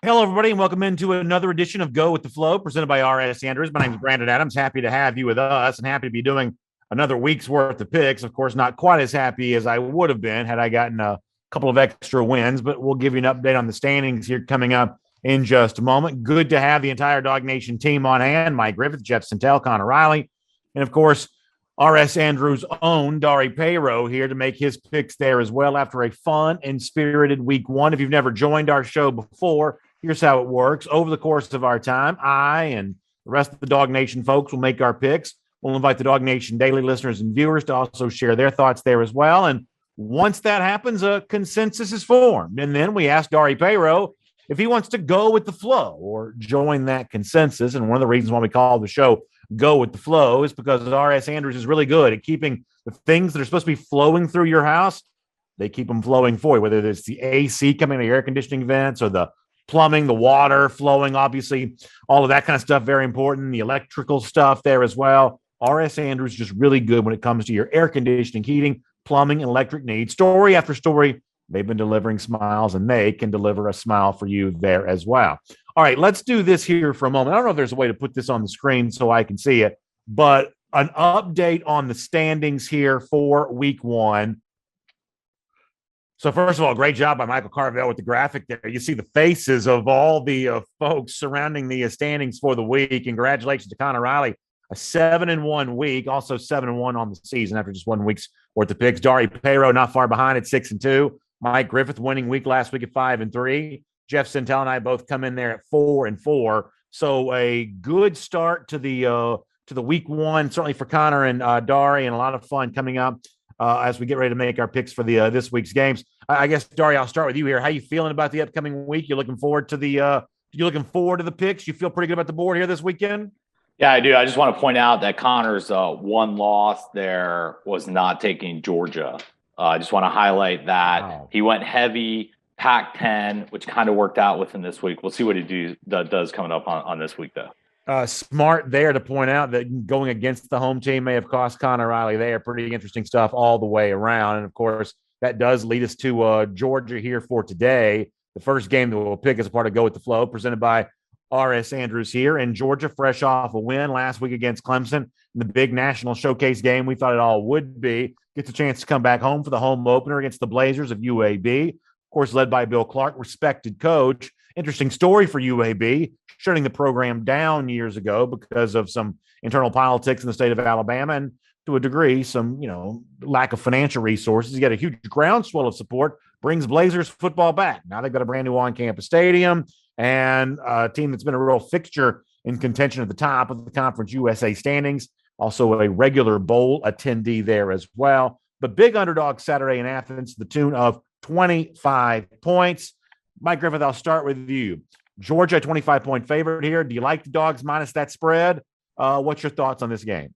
Hello, everybody, and welcome into another edition of Go with the Flow, presented by RS Andrews. My name is Brandon Adams. Happy to have you with us and happy to be doing another week's worth of picks. Of course, not quite as happy as I would have been had I gotten a couple of extra wins, but we'll give you an update on the standings here coming up in just a moment. Good to have the entire Dog Nation team on hand. Mike Griffith, Jeff Santel, Connor Riley, and of course, RS Andrews' own Dari Payro here to make his picks there as well after a fun and spirited week one. If you've never joined our show before, here's how it works. Over the course of our time, I and the rest of the Dog Nation folks will make our picks. We'll invite the Dog Nation daily listeners and viewers to also share their thoughts there as well. And once that happens, a consensus is formed. And then we ask Dari Payro if he wants to go with the flow or join that consensus. And one of the reasons why we call the show Go with the Flow is because RS Andrews is really good at keeping the things that are supposed to be flowing through your house, they keep them flowing for you, whether it's the AC coming to your air conditioning vents or the plumbing, the water flowing, obviously, all of that kind of stuff, very important. The electrical stuff there as well. RS Andrews is just really good when it comes to your air conditioning, heating, plumbing, and electric needs. Story after story, they've been delivering smiles, and they can deliver a smile for you there as well. All right, let's do this here for a moment. I don't know if there's a way to put this on the screen so I can see it, but an update on the standings here for week one. So first of all, great job by Michael Carvell with the graphic there. You see the faces of all the folks surrounding the standings for the week. Congratulations to Connor Riley, a 7-1 week, also 7-1 on the season after just 1 week's worth of picks. Dari Payro not far behind at 6-2. Mike Griffith winning week last week at 5-3. Jeff Santel and I both come in there at 4-4. So a good start to the week one, certainly for Connor and Dari, and a lot of fun coming up as we get ready to make our picks for the this week's games. I guess, Dari, I'll start with you here. How you feeling about the upcoming week? You looking forward to the picks? You feel pretty good about the board here this weekend? Yeah, I do. I just want to point out that Connor's one loss there was not taking Georgia. I just want to highlight that. Wow. He went heavy Pac-10, which kind of worked out with him this week. We'll see what he does coming up on this week, though. Smart there to point out that going against the home team may have cost Connor Riley there. Pretty interesting stuff all the way around. And, of course, that does lead us to Georgia here for today. The first game that we'll pick as a part of Go with the Flow, presented by RS Andrews here. And Georgia, fresh off a win last week against Clemson in the big national showcase game we thought it all would be, gets a chance to come back home for the home opener against the Blazers of UAB. Of course, led by Bill Clark, respected coach. Interesting story for UAB, shutting the program down years ago because of some internal politics in the state of Alabama and, to a degree, some lack of financial resources. You got a huge groundswell of support, brings Blazers football back. Now they've got a brand new on-campus stadium and a team that's been a real fixture in contention at the top of the Conference USA standings. Also a regular bowl attendee there as well. But big underdog Saturday in Athens, the tune of 25 points. Mike Griffith, I'll start with you. Georgia, 25-point favorite here. Do you like the dogs minus that spread? What's your thoughts on this game?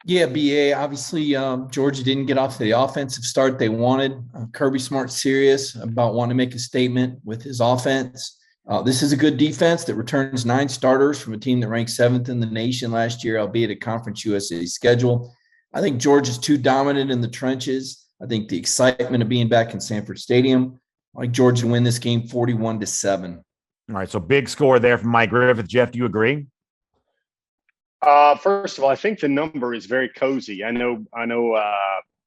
Yeah, BA. Obviously, Georgia didn't get off to the offensive start they wanted. Kirby Smart's serious about wanting to make a statement with his offense. This is a good defense that returns 9 starters from a team that ranked 7th in the nation last year, albeit a Conference USA schedule. I think Georgia's too dominant in the trenches. I think the excitement of being back in Sanford Stadium, I like Georgia to win this game 41-7. All right, so big score there from Mike Griffith. Jeff, do you agree? First of all, I think the number is very cozy. I know,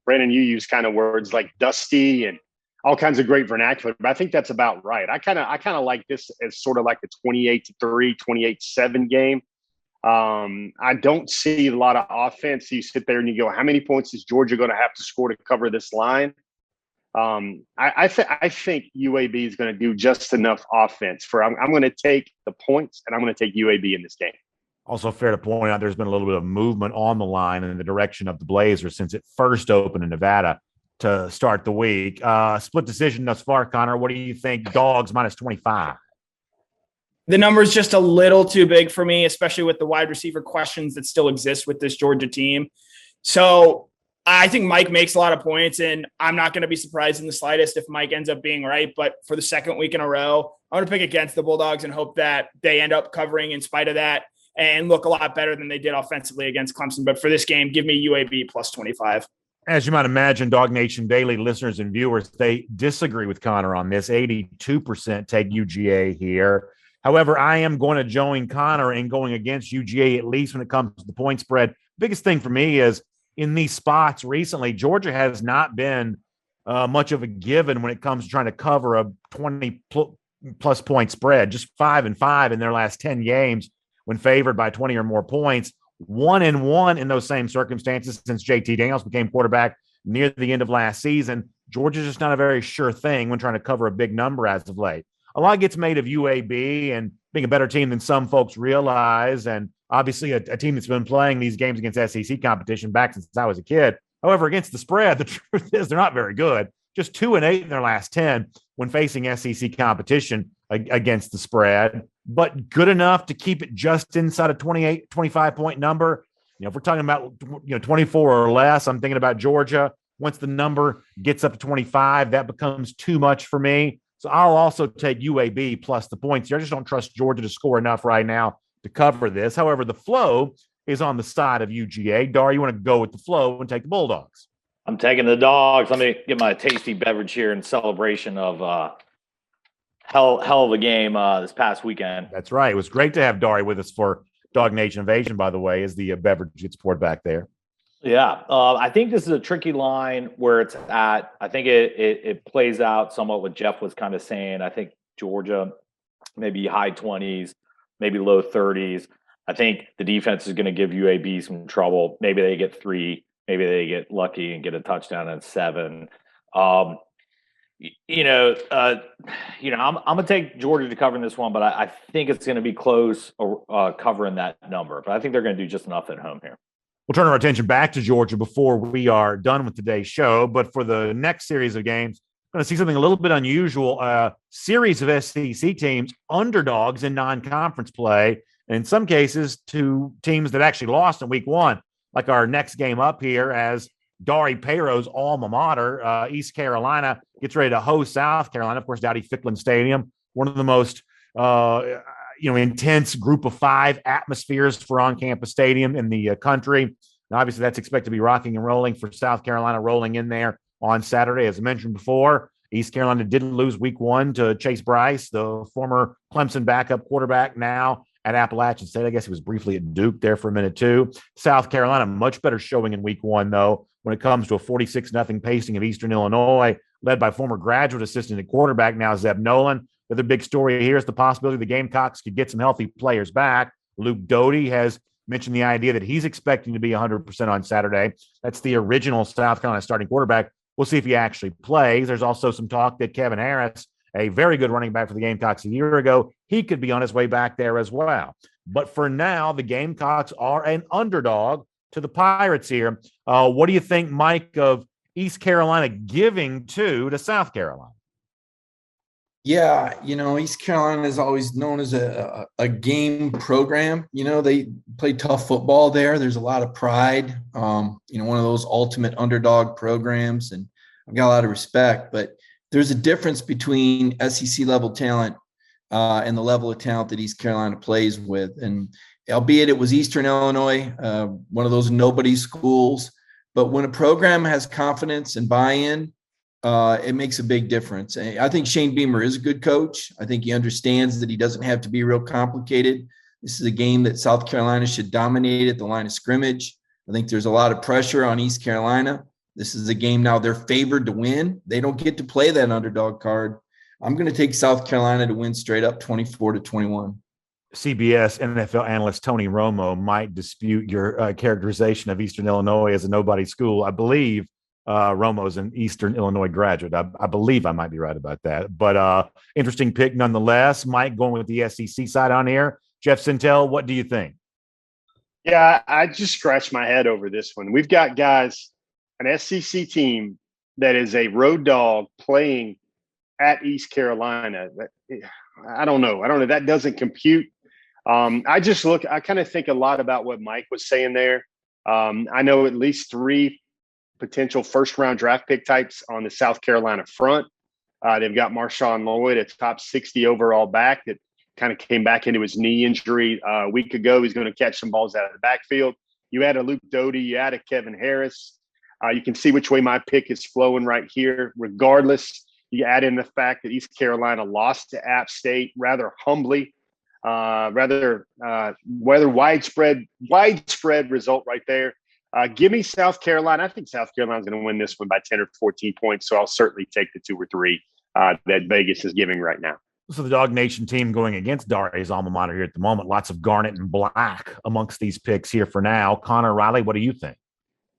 Brandon, you use kind of words like dusty and all kinds of great vernacular, but I think that's about right. I kind of like this as sort of like a 28-3, 28-7 game. I don't see a lot of offense. You sit there and you go, how many points is Georgia going to have to score to cover this line? I think UAB is going to do just enough offense I'm going to take the points, and I'm going to take UAB in this game. Also fair to point out there's been a little bit of movement on the line in the direction of the Blazers since it first opened in Nevada to start the week. Split decision thus far, Connor. What do you think? Dogs minus 25. The number is just a little too big for me, especially with the wide receiver questions that still exist with this Georgia team. So I think Mike makes a lot of points, and I'm not going to be surprised in the slightest if Mike ends up being right. But for the second week in a row, I'm going to pick against the Bulldogs and hope that they end up covering in spite of that and look a lot better than they did offensively against Clemson. But for this game, give me UAB plus 25. As you might imagine, Dog Nation Daily listeners and viewers, they disagree with Connor on this. 82% take UGA here. However, I am going to join Connor in going against UGA, at least when it comes to the point spread. Biggest thing for me is in these spots recently, Georgia has not been much of a given when it comes to trying to cover a 20-plus point spread. Just 5-5 in their last 10 games when favored by 20 or more points. 1-1 in those same circumstances since JT Daniels became quarterback near the end of last season. Georgia's just not a very sure thing when trying to cover a big number as of late. A lot gets made of UAB and being a better team than some folks realize, and obviously a team that's been playing these games against SEC competition back since I was a kid. However, against the spread, the truth is they're not very good. Just 2-8 in their last 10 when facing SEC competition against the spread, but good enough to keep it just inside a 28, 25-point number. If we're talking about 24 or less, I'm thinking about Georgia. Once the number gets up to 25, that becomes too much for me. So I'll also take UAB plus the points here. I just don't trust Georgia to score enough right now to cover this. However, the flow is on the side of UGA. Dar, you want to go with the flow and take the Bulldogs? I'm taking the Dogs. Let me get my tasty beverage here in celebration of hell of a game this past weekend. That's right. It was great to have Dari with us for Dog Nation Invasion, by the way, as the beverage gets poured back there. Yeah. I think this is a tricky line where it's at. I think it plays out somewhat what Jeff was kind of saying. I think Georgia, maybe high 20s, maybe low 30s. I think the defense is going to give UAB some trouble. Maybe they get 3. Maybe they get lucky and get a touchdown at 7. I'm gonna take Georgia to cover this one, but I think it's going to be close covering that number. But I think they're going to do just enough at home here. We'll turn our attention back to Georgia before we are done with today's show. But for the next series of games, I'm going to see something a little bit unusual. A series of SEC teams, underdogs in non-conference play, and in some cases, to teams that actually lost in week 1. Like our next game up here, as Dari Payro's alma mater, East Carolina, gets ready to host South Carolina. Of course, Dowdy Ficklen Stadium, one of the most intense group of 5 atmospheres for on-campus stadium in the country. And obviously, that's expected to be rocking and rolling for South Carolina, rolling in there on Saturday. As I mentioned before, East Carolina didn't lose week 1 to Chase Bryce, the former Clemson backup quarterback, now at Appalachian State. I guess he was briefly at Duke there for a minute too. South Carolina, much better showing in week 1, though, when it comes to a 46-0 pacing of Eastern Illinois, led by former graduate assistant at quarterback, now Zeb Nolan. The other big story here is the possibility the Gamecocks could get some healthy players back. Luke Doty has mentioned the idea that he's expecting to be 100% on Saturday. That's the original South Carolina starting quarterback. We'll see if he actually plays. There's also some talk that Kevin Harris, a very good running back for the Gamecocks a year ago, he could be on his way back there as well. But for now, the Gamecocks are an underdog to the Pirates here. What do you think, Mike, of East Carolina giving to South Carolina? Yeah, East Carolina is always known as a game program. They play tough football there. There's a lot of pride. One of those ultimate underdog programs, and I've got a lot of respect. But there's a difference between SEC level talent and the level of talent that East Carolina plays with. And albeit it was Eastern Illinois, one of those nobody schools, but when a program has confidence and buy-in, it makes a big difference. And I think Shane Beamer is a good coach. I think he understands that he doesn't have to be real complicated. This is a game that South Carolina should dominate at the line of scrimmage. I think there's a lot of pressure on East Carolina. This is a game now they're favored to win. They don't get to play that underdog card. I'm going to take South Carolina to win straight up 24-21. CBS NFL analyst Tony Romo might dispute your characterization of Eastern Illinois as a nobody school. I believe Romo's an Eastern Illinois graduate. I believe I might be right about that. But interesting pick nonetheless. Mike, going with the SEC side on here. Jeff Sintel, what do you think? Yeah, I just scratched my head over this one. We've got guys, an SEC team that is a road dog playing at East Carolina. I don't know. That doesn't compute. I kind of think a lot about what Mike was saying there. I know at least 3 potential first-round draft pick types on the South Carolina front. They've got Marshawn Lloyd, a top 60 overall back that kind of came back into his knee injury a week ago. He's going to catch some balls out of the backfield. You add a Luke Doty, you add a Kevin Harris. You can see which way my pick is flowing right here. Regardless, you add in the fact that East Carolina lost to App State rather humbly, rather widespread result right there. Give me South Carolina. I think South Carolina's going to win this one by 10 or 14 points, so I'll certainly take the 2 or 3 that Vegas is giving right now. So the Dog Nation team going against Daria's alma mater here at the moment. Lots of garnet and black amongst these picks here for now. Connor, Riley, what do you think?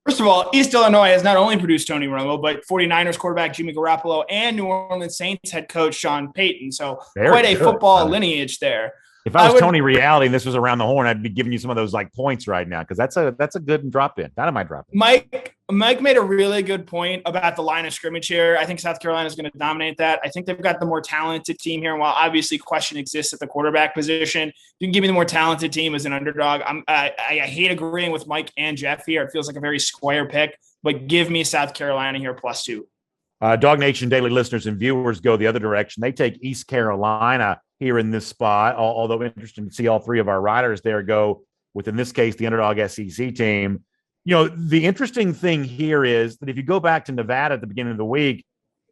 First of all, East Illinois has not only produced Tony Romo, but 49ers quarterback Jimmy Garoppolo and New Orleans Saints head coach Sean Payton. So quite a football lineage there. If I was Tony Reality and this was around the horn, I'd be giving you some of those like points right now because that's a good drop in. Dynamite drop in. Mike made a really good point about the line of scrimmage here. I think South Carolina is going to dominate that. I think they've got the more talented team here. And while obviously question exists at the quarterback position, you can give me the more talented team as an underdog. I hate agreeing with Mike and Jeff here. It feels like a very square pick, but give me South Carolina here +2. Dog Nation daily listeners and viewers go the other direction. They take East Carolina here in this spot, although interesting to see all 3 of our riders there go with, in this case, the underdog SEC team. You know, the interesting thing here is that if you go back to Nevada at the beginning of the week,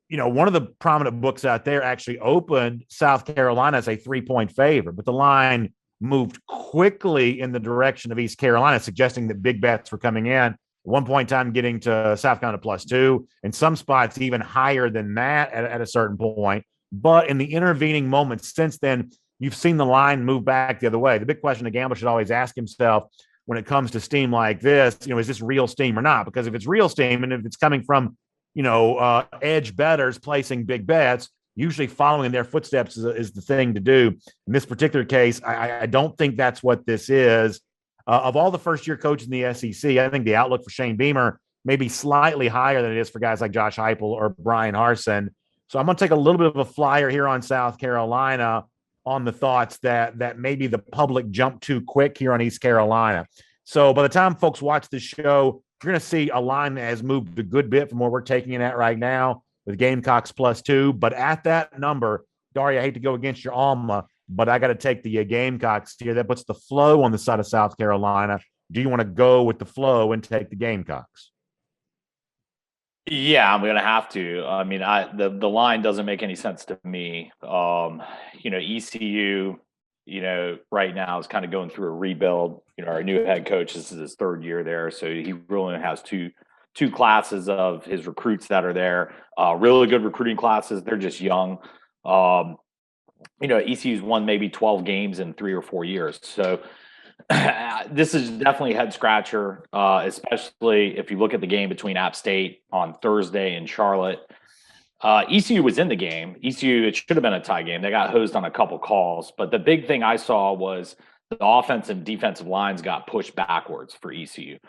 you know, one of the prominent books out there actually opened South Carolina as a 3-point favorite, but the line moved quickly in the direction of East Carolina, suggesting that big bets were coming in. At one point in time, getting to South Carolina +2, and some spots even higher than that at a certain point. But in the intervening moments since then, you've seen the line move back the other way. The big question a gambler should always ask himself when it comes to steam like this, you know, is this real steam or not? Because if it's real steam and if it's coming from, you know, edge bettors placing big bets, usually following in their footsteps is the thing to do. In this particular case, I don't think that's what this is. Of all the first-year coaches in the SEC, I think the outlook for Shane Beamer may be slightly higher than it is for guys like Josh Heupel or Brian Harsin. So I'm going to take a little bit of a flyer here on South Carolina on the thoughts that maybe the public jumped too quick here on East Carolina. So by the time folks watch this show, you're going to see a line that has moved a good bit from where we're taking it at right now with Gamecocks +2. But at that number, Daria, I hate to go against your alma, but I got to take the Gamecocks here. That puts the flow on the side of South Carolina. Do you want to go with the flow and take the Gamecocks? Yeah, I'm going to have to. I mean, the line doesn't make any sense to me. You know, ECU, you know, right now is kind of going through a rebuild. You know, our new head coach, this is his 3rd year there, so he really has two classes of his recruits that are there. Really good recruiting classes. They're just young. You know, ECU's won maybe 12 games in 3 or 4 years. So this is definitely a head scratcher, especially if you look at the game between App State on Thursday in Charlotte. ECU was in the game. ECU, it should have been a tie game. They got hosed on a couple calls. But the big thing I saw was the offensive and defensive lines got pushed backwards for ECU.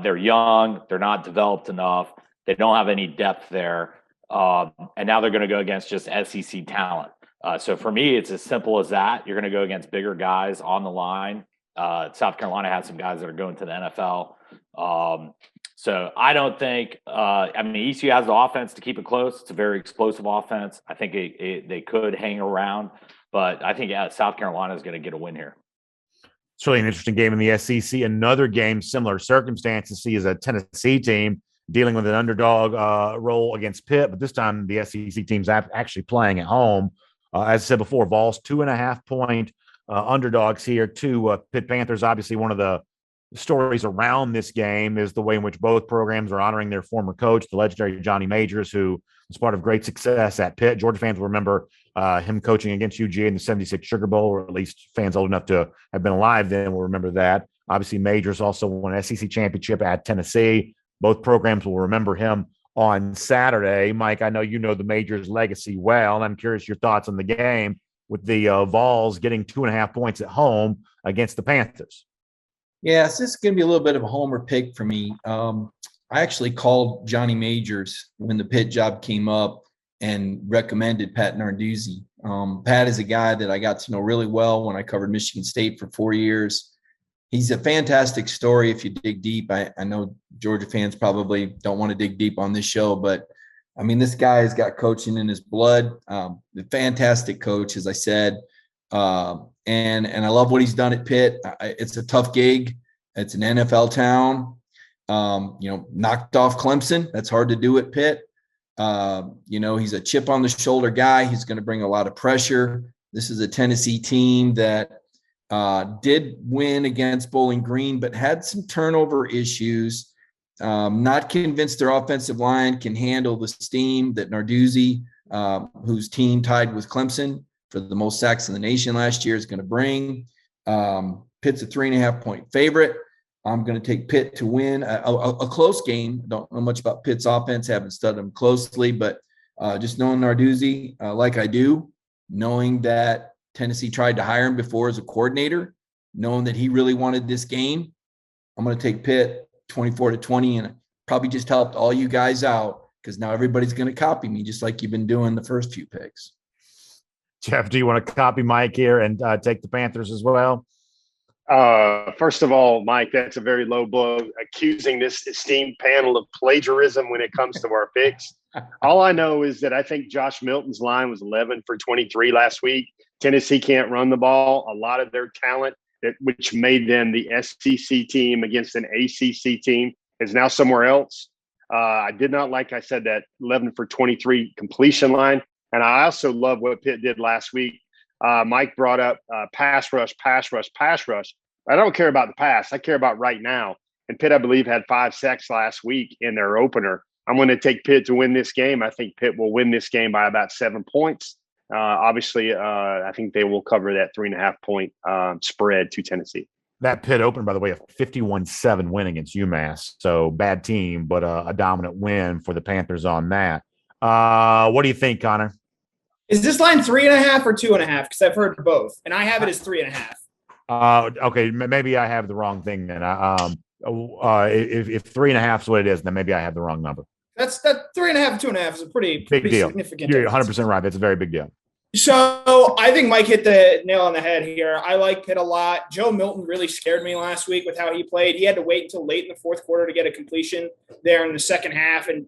They're young. They're not developed enough. They don't have any depth there. And now they're going to go against just SEC talent. So for me, it's as simple as that. You're going to go against bigger guys on the line. South Carolina has some guys that are going to the NFL. So I don't think I mean, ECU has the offense to keep it close. It's a very explosive offense. I think they could hang around, but I think South Carolina is going to get a win here. It's really an interesting game in the SEC. Another game, similar circumstances, see is a Tennessee team dealing with an underdog role against Pitt, but this time the SEC team's actually playing at home. As I said before, Vols 2.5-point underdogs here to Pitt Panthers. Obviously, one of the stories around this game is the way in which both programs are honoring their former coach, the legendary Johnny Majors, who was part of great success at Pitt. Georgia fans will remember him coaching against UGA in the '76 Sugar Bowl, or at least fans old enough to have been alive then will remember that. Obviously, Majors also won an SEC championship at Tennessee. Both programs will remember him on Saturday. Mike, I know you know the Majors legacy well, and I'm curious your thoughts on the game with the Vols getting 2.5 points at home against the Panthers. Yeah, so this is going to be a little bit of a homer pick for me. I actually called Johnny Majors when the Pitt job came up and recommended Pat Narduzzi. Pat is a guy that I got to know really well when I covered Michigan State for 4 years. He's a fantastic story if you dig deep. I know Georgia fans probably don't want to dig deep on this show, but I mean, this guy has got coaching in his blood. A fantastic coach, as I said. And I love what he's done at Pitt. It's a tough gig. It's an NFL town. Knocked off Clemson. That's hard to do at Pitt. He's a chip on the shoulder guy. He's going to bring a lot of pressure. This is a Tennessee team that did win against Bowling Green, but had some turnover issues. Not convinced their offensive line can handle the steam that Narduzzi, whose team tied with Clemson for the most sacks in the nation last year, is going to bring. Pitt's a 3.5-point favorite. I'm going to take Pitt to win a close game. Don't know much about Pitt's offense, haven't studied them closely, but just knowing Narduzzi like I do, knowing that Tennessee tried to hire him before as a coordinator, knowing that he really wanted this game, I'm going to take Pitt 24-20, and probably just helped all you guys out because now everybody's going to copy me just like you've been doing the first few picks. Jeff, do you want to copy Mike here and take the Panthers as well? First of all, Mike, that's a very low blow, accusing this esteemed panel of plagiarism when it comes to our picks. All I know is that I think Josh Milton's line was 11 for 23 last week. Tennessee can't run the ball. A lot of their talent, which made them the SEC team against an ACC team, is now somewhere else. I did not like, I said, that 11 for 23 completion line. And I also love what Pitt did last week. Mike brought up pass rush. I don't care about the pass. I care about right now. And Pitt, I believe, had 5 sacks last week in their opener. I'm going to take Pitt to win this game. I think Pitt will win this game by about 7 points. Obviously, I think they will cover that 3.5-point spread to Tennessee. That Pitt opened, by the way, a 51-7 win against UMass. So bad team, but a dominant win for the Panthers on that. What do you think, Connor? Is this line 3.5 or 2.5? Because I've heard both, and I have it as 3.5. Okay, maybe I have the wrong thing then. If 3.5 is what it is, then maybe I have the wrong number. That 3.5 and 2.5 is a pretty deal. Significant. You're 100% right. That's a very big deal. So I think Mike hit the nail on the head here. I like Pitt a lot. Joe Milton really scared me last week with how he played. He had to wait until late in the fourth quarter to get a completion there in the second half. And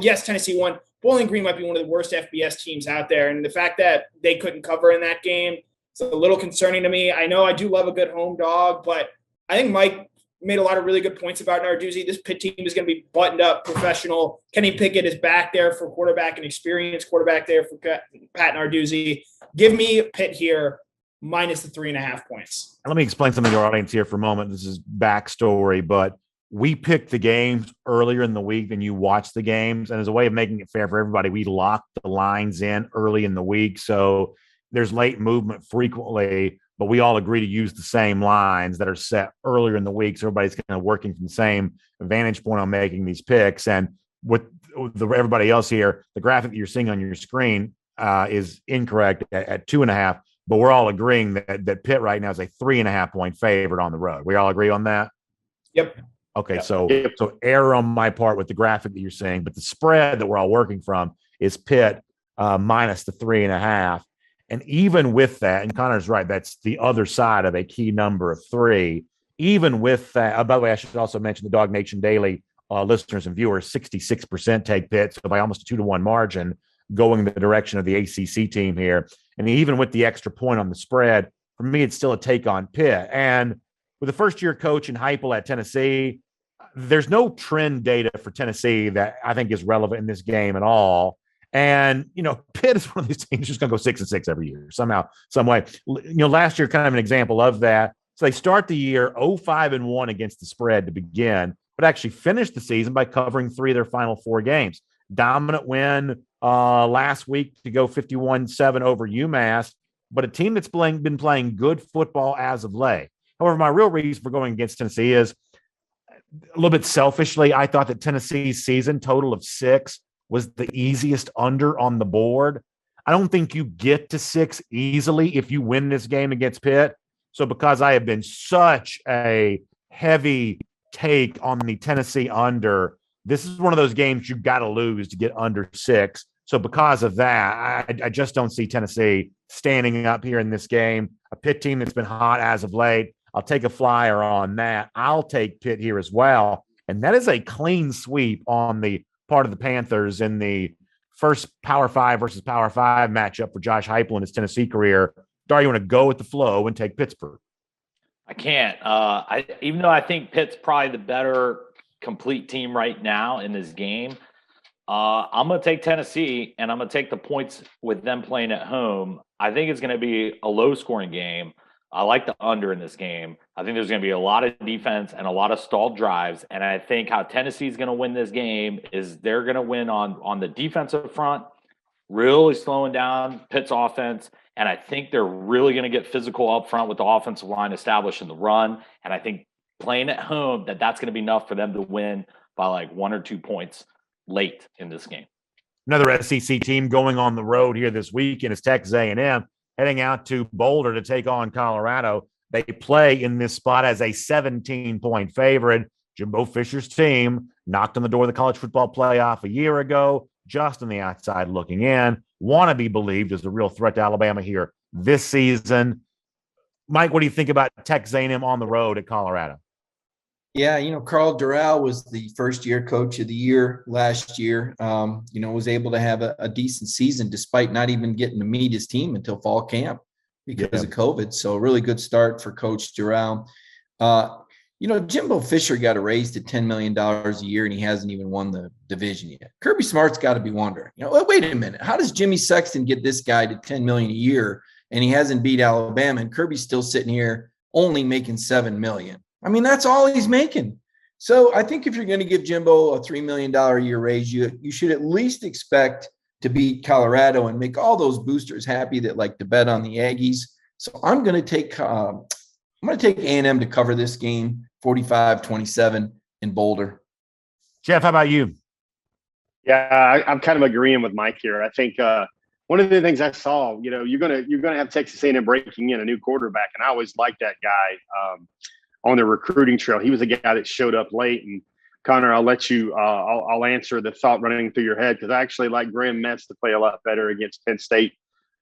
yes, Tennessee won. Bowling Green might be one of the worst FBS teams out there. And the fact that they couldn't cover in that game is a little concerning to me. I know I do love a good home dog, but I think Mike made a lot of really good points about Narduzzi. This Pitt team is going to be buttoned up, professional. Kenny Pickett is back there for quarterback, an experienced quarterback there for Pat Narduzzi. Give me Pitt here minus the 3.5 points. Let me explain something to our audience here for a moment. This is backstory, but we picked the games earlier in the week than you watched the games. And as a way of making it fair for everybody, we locked the lines in early in the week. So there's late movement frequently, but we all agree to use the same lines that are set earlier in the week. So everybody's kind of working from the same vantage point on making these picks. And with everybody else here, the graphic that you're seeing on your screen is incorrect at 2.5, but we're all agreeing that Pitt right now is a 3.5-point favorite on the road. We all agree on that? Yep. Okay, yep. So error on my part with the graphic that you're seeing, but the spread that we're all working from is Pitt minus the 3.5. And even with that, and Connor's right, that's the other side of a key number of 3. Even with that, by the way, I should also mention the Dog Nation Daily listeners and viewers, 66% take Pitt, so by almost a 2-to-1 margin, going in the direction of the ACC team here. And even with the extra point on the spread, for me, it's still a take on Pitt. And with the first-year coach in Heupel at Tennessee, there's no trend data for Tennessee that I think is relevant in this game at all. And, Pitt is one of these teams just going to go 6-6 every year, somehow, some way. Last year, kind of an example of that. So they start the year 0-5-1 against the spread to begin, but actually finish the season by covering 3 of their final 4 games. Dominant win last week to go 51-7 over UMass, but a team that's been playing good football as of late. However, my real reason for going against Tennessee is a little bit selfishly, I thought that Tennessee's season total of 6 was the easiest under on the board. I don't think you get to 6 easily if you win this game against Pitt. So because I have been such a heavy take on the Tennessee under, this is one of those games you've got to lose to get under 6. So because of that, I just don't see Tennessee standing up here in this game. A Pitt team that's been hot as of late. I'll take a flyer on that. I'll take Pitt here as well. And that is a clean sweep on the part of the Panthers in the first Power 5 versus Power 5 matchup for Josh Heupel in his Tennessee career. Dar, you want to go with the flow and take Pittsburgh? I can't. Even though I think Pitt's probably the better complete team right now in this game. I'm going to take Tennessee, and I'm going to take the points with them playing at home. I think it's going to be a low-scoring game. I like the under in this game. I think there's going to be a lot of defense and a lot of stalled drives, and I think how Tennessee is going to win this game is they're going to win on the defensive front, really slowing down Pitt's offense, and I think they're really going to get physical up front with the offensive line establishing the run, and I think playing at home, that's going to be enough for them to win by like 1 or 2 points late in this game. Another SEC team going on the road here this weekend is Texas A&M, heading out to Boulder to take on Colorado. They play in this spot as a 17-point favorite. Jimbo Fisher's team knocked on the door of the college football playoff a year ago, just on the outside looking in. Want to be believed as a real threat to Alabama here this season. Mike, what do you think about Texas A&M on the road at Colorado? Yeah, Carl Doral was the first-year coach of the year last year. Was able to have a decent season despite not even getting to meet his team until fall camp because of COVID. So a really good start for Coach Doral. Jimbo Fisher got a raise to $10 million a year, and he hasn't even won the division yet. Kirby Smart's got to be wondering, wait a minute, how does Jimmy Sexton get this guy to $10 million a year, and he hasn't beat Alabama, and Kirby's still sitting here only making $7 million? I mean, that's all he's making. So I think if you're going to give Jimbo a $3 million a year raise, you should at least expect to beat Colorado and make all those boosters happy that like to bet on the Aggies. So I'm going to take A&M to cover this game, 45-27 in Boulder. Jeff, how about you? Yeah, I'm kind of agreeing with Mike here. I think one of the things I saw, you're gonna have Texas A&M breaking in a new quarterback, and I always liked that guy. On the recruiting trail, he was a guy that showed up late. And Connor, I'll let you. I'll answer the thought running through your head because I actually like Graham Metz to play a lot better against Penn State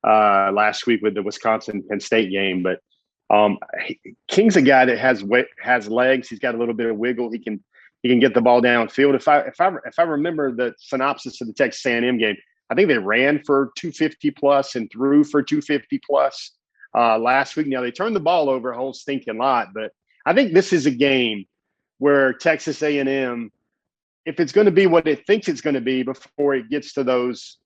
last week with the Wisconsin-Penn State game. But King's a guy that has legs. He's got a little bit of wiggle. He can get the ball downfield. If I remember the synopsis of the Texas A&M game, I think they ran for 250 plus and threw for 250 plus last week. Now they turned the ball over a whole stinking lot, but I think this is a game where Texas A&M, if it's going to be what it thinks it's going to be before it gets to those,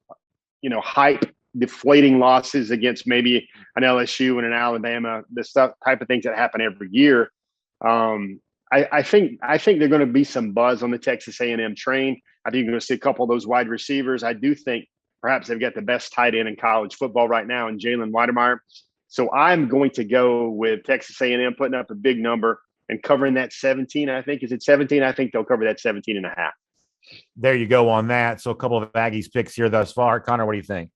hype deflating losses against maybe an LSU and an Alabama, the stuff type of things that happen every year. I think there's going to be some buzz on the Texas A&M train. I think you're going to see a couple of those wide receivers. I do think perhaps they've got the best tight end in college football right now in Jalen Weidemeyer. So I'm going to go with Texas A&M putting up a big number and covering that 17. I think is it 17? I think they'll cover that 17 and a half. There you go on that. So a couple of Aggies picks here thus far. Connor, what do you think?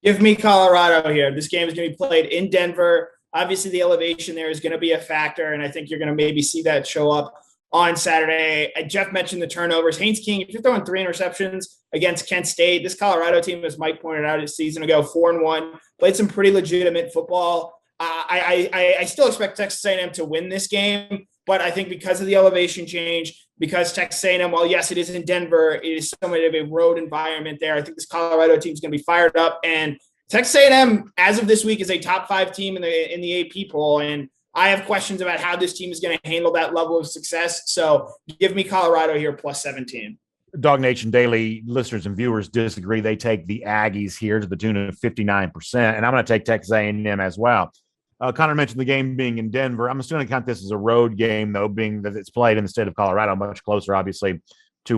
Give me Colorado here. This game is going to be played in Denver. Obviously, the elevation there is going to be a factor, and I think you're going to maybe see that show up on Saturday. Jeff mentioned the turnovers. Haynes King, if you're throwing 3 interceptions against Kent State, this Colorado team, as Mike pointed out a season ago, 4-1, played some pretty legitimate football. I still expect Texas A&M to win this game, but I think because of the elevation change, because Texas A&M, while yes, it is in Denver, it is somewhat of a road environment there. I think this Colorado team is going to be fired up, and Texas A&M, as of this week, is a top 5 team in the AP poll, and I have questions about how this team is going to handle that level of success. So give me Colorado here plus 17. Dog Nation Daily listeners and viewers disagree. They take the Aggies here to the tune of 59%, and I'm going to take Texas A&M as well. Connor mentioned the game being in Denver. I'm just going to count this as a road game, though, being that it's played in the state of Colorado, much closer, obviously, to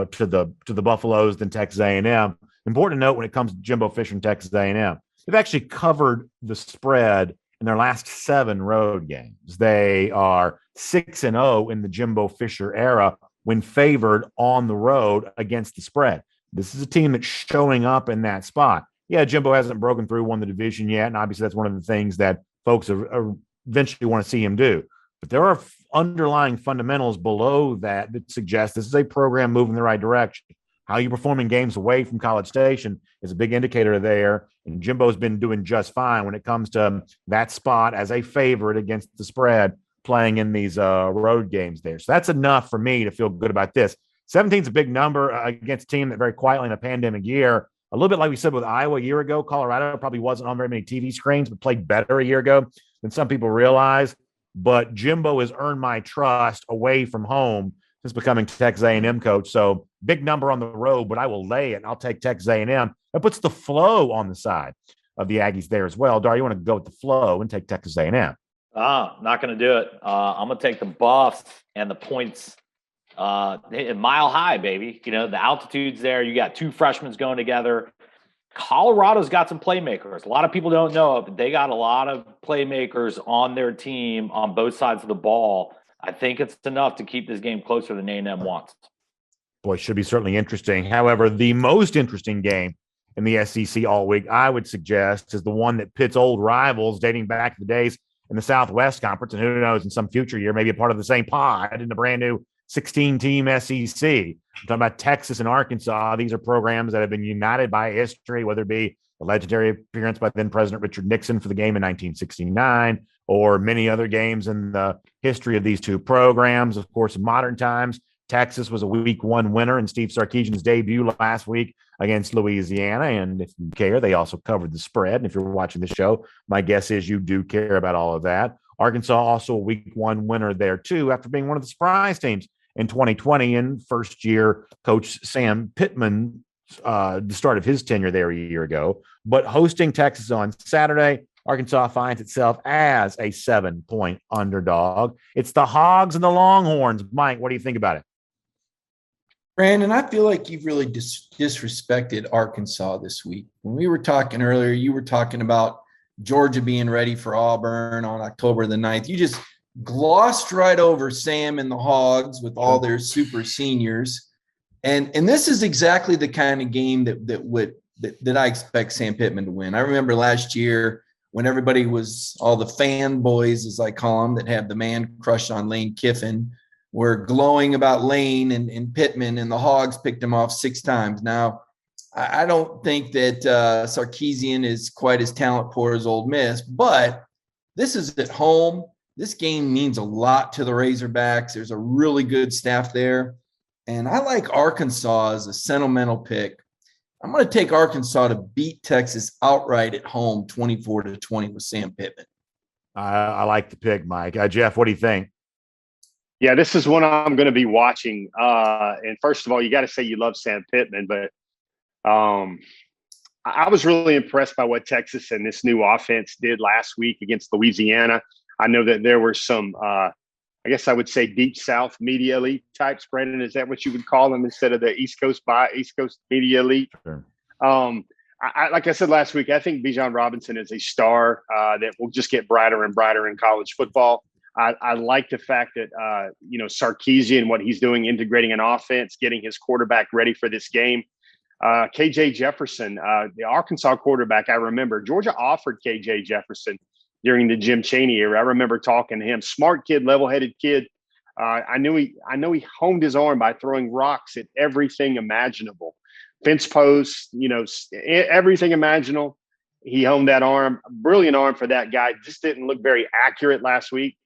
the Buffaloes than Texas A&M. Important to note when it comes to Jimbo Fisher and Texas A&M, they've actually covered the spread in their last 7 road games. They are 6-0 in the Jimbo Fisher era when favored on the road against the spread. This is a team that's showing up in that spot. Yeah, Jimbo hasn't broken through, won the division yet, and obviously that's one of the things that folks eventually want to see him do. But there are underlying fundamentals below that suggest this is a program moving in the right direction. How you perform in games away from College Station is a big indicator there, and Jimbo's been doing just fine when it comes to that spot as a favorite against the spread playing in these road games there. So that's enough for me to feel good about this. 17 is a big number against a team that very quietly in a pandemic year, a little bit like we said with Iowa a year ago, Colorado probably wasn't on very many TV screens, but played better a year ago than some people realize. But Jimbo has earned my trust away from home since becoming Texas A&M coach. So big number on the road, but I will lay it, and I'll take Texas A&M. That puts the flow on the side of the Aggies there as well. Dar, you want to go with the flow and take Texas A&M? Not going to do it. I'm going to take the Buffs and the points. Mile high, baby. You know, the altitude's there. You got two freshmen going together. Colorado's got some playmakers. A lot of people don't know it, but they got a lot of playmakers on their team on both sides of the ball. I think it's enough to keep this game closer than A&M wants. Boy, should be certainly interesting. However, the most interesting game in the SEC all week, I would suggest, is the one that pits old rivals dating back to the days in the Southwest Conference, and who knows, in some future year, maybe a part of the same pod in the brand new 16-team SEC. I'm talking about Texas and Arkansas. These are programs that have been united by history, whether it be the legendary appearance by then President Richard Nixon for the game in 1969, or many other games in the history of these two programs. Of course, in modern times, Texas was a week one winner in Steve Sarkisian's debut last week against Louisiana. And if you care, they also covered the spread. And if you're watching the show, my guess is you do care about all of that. Arkansas also a week one winner there too, after being one of the surprise teams in 2020 and first year coach Sam Pittman, the start of his tenure there a year ago. But hosting Texas on Saturday, Arkansas finds itself as a 7-point underdog. It's the Hogs and the Longhorns. Mike, what do you think about it? Brandon, I feel like you've really disrespected Arkansas this week. When we were talking earlier, you were talking about Georgia being ready for Auburn on October the 9th. You just glossed right over Sam and the Hogs with all their super seniors. And this is exactly the kind of game that I expect Sam Pittman to win. I remember last year when everybody was, all the fanboys, as I call them, that have the man crush on Lane Kiffin, were glowing about Lane and Pittman, and the Hogs picked him off 6 times. Now, I don't think that Sarkisian is quite as talent poor as Ole Miss, but this is at home. This game means a lot to the Razorbacks. There's a really good staff there. And I like Arkansas as a sentimental pick. I'm going to take Arkansas to beat Texas outright at home, 24-20 with Sam Pittman. I like the pick, Mike. Jeff, what do you think? Yeah, this is one I'm going to be watching. And first of all, you got to say you love Sam Pittman, but I was really impressed by what Texas and this new offense did last week against Louisiana. I know that there were some, I guess I would say, deep South media elite types. Brandon, is that what you would call them instead of the East Coast media elite? Sure. Like I said last week, I think Bijan Robinson is a star that will just get brighter and brighter in college football. I like the fact that, Sarkisian, what he's doing, integrating an offense, getting his quarterback ready for this game. KJ Jefferson, the Arkansas quarterback, I remember Georgia offered KJ Jefferson during the Jim Chaney era. I remember talking to him. Smart kid, level-headed kid. I know he honed his arm by throwing rocks at everything imaginable. Fence posts, everything imaginable. He honed that arm. Brilliant arm for that guy. Just didn't look very accurate last week.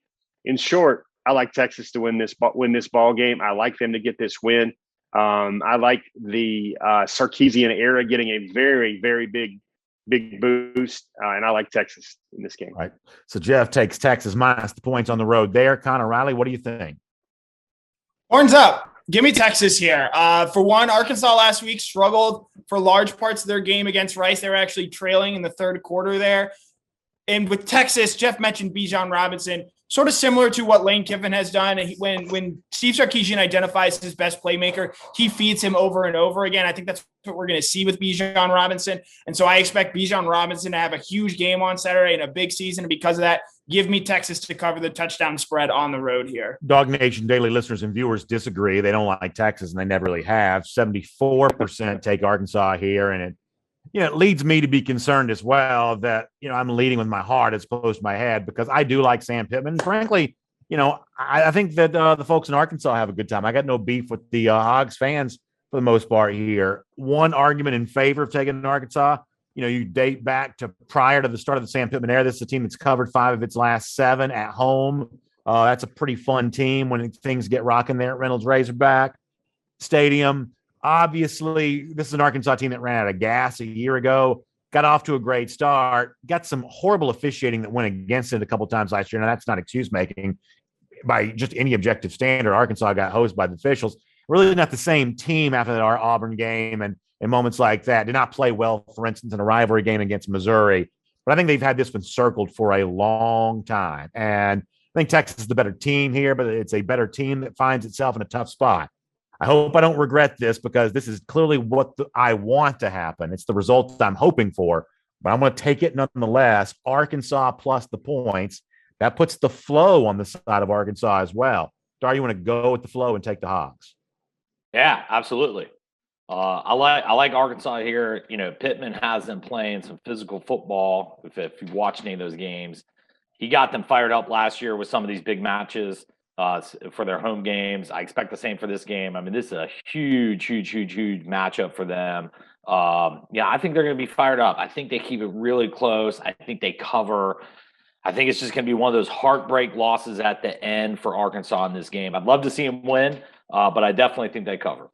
In short, I like Texas to win this ball game. I like them to get this win. I like the Sarkisian era getting a very, very big boost, and I like Texas in this game. Right. So Jeff takes Texas minus the points on the road there. Connor Riley, what do you think? Horns up. Give me Texas here. For one, Arkansas last week struggled for large parts of their game against Rice. They were actually trailing in the third quarter there. And with Texas, Jeff mentioned Bijan Robinson, sort of similar to what Lane Kiffin has done. When Steve Sarkisian identifies his best playmaker, he feeds him over and over again. I think that's what we're going to see with Bijan Robinson. And so I expect Bijan Robinson to have a huge game on Saturday and a big season. And because of that, give me Texas to cover the touchdown spread on the road here. Dog Nation daily listeners and viewers disagree. They don't like Texas, and they never really have. 74% take Arkansas here, and it leads me to be concerned as well that, I'm leading with my heart as opposed to my head, because I do like Sam Pittman. Frankly, I think that the folks in Arkansas have a good time. I got no beef with the Hogs fans for the most part here. One argument in favor of taking Arkansas, you date back to prior to the start of the Sam Pittman era. This is a team that's covered 5 of its last 7 at home. That's a pretty fun team when things get rocking there at Reynolds Razorback Stadium. Obviously, this is an Arkansas team that ran out of gas a year ago, got off to a great start, got some horrible officiating that went against it a couple times last year. Now, that's not excuse making. by just any objective standard, Arkansas got hosed by the officials. Really not the same team after that Auburn game and moments like that. Did not play well, for instance, in a rivalry game against Missouri. But I think they've had this one circled for a long time. And I think Texas is the better team here, but it's a better team that finds itself in a tough spot. I hope I don't regret this because this is clearly what I want to happen. It's the result I'm hoping for, but I'm going to take it nonetheless. Arkansas plus the points. That puts the flow on the side of Arkansas as well. Dar, you want to go with the flow and take the Hogs? Yeah, absolutely. I like Arkansas here. You know, Pittman has them playing some physical football. If you watch any of those games, he got them fired up last year with some of these big matches for their home games. I expect the same for this game. I mean, this is a huge matchup for them. Yeah, I think they're going to be fired up. I think they keep it really close. I think they cover. I think it's just going to be one of those heartbreak losses at the end for Arkansas in this game. I'd love to see them win, but I definitely think they cover.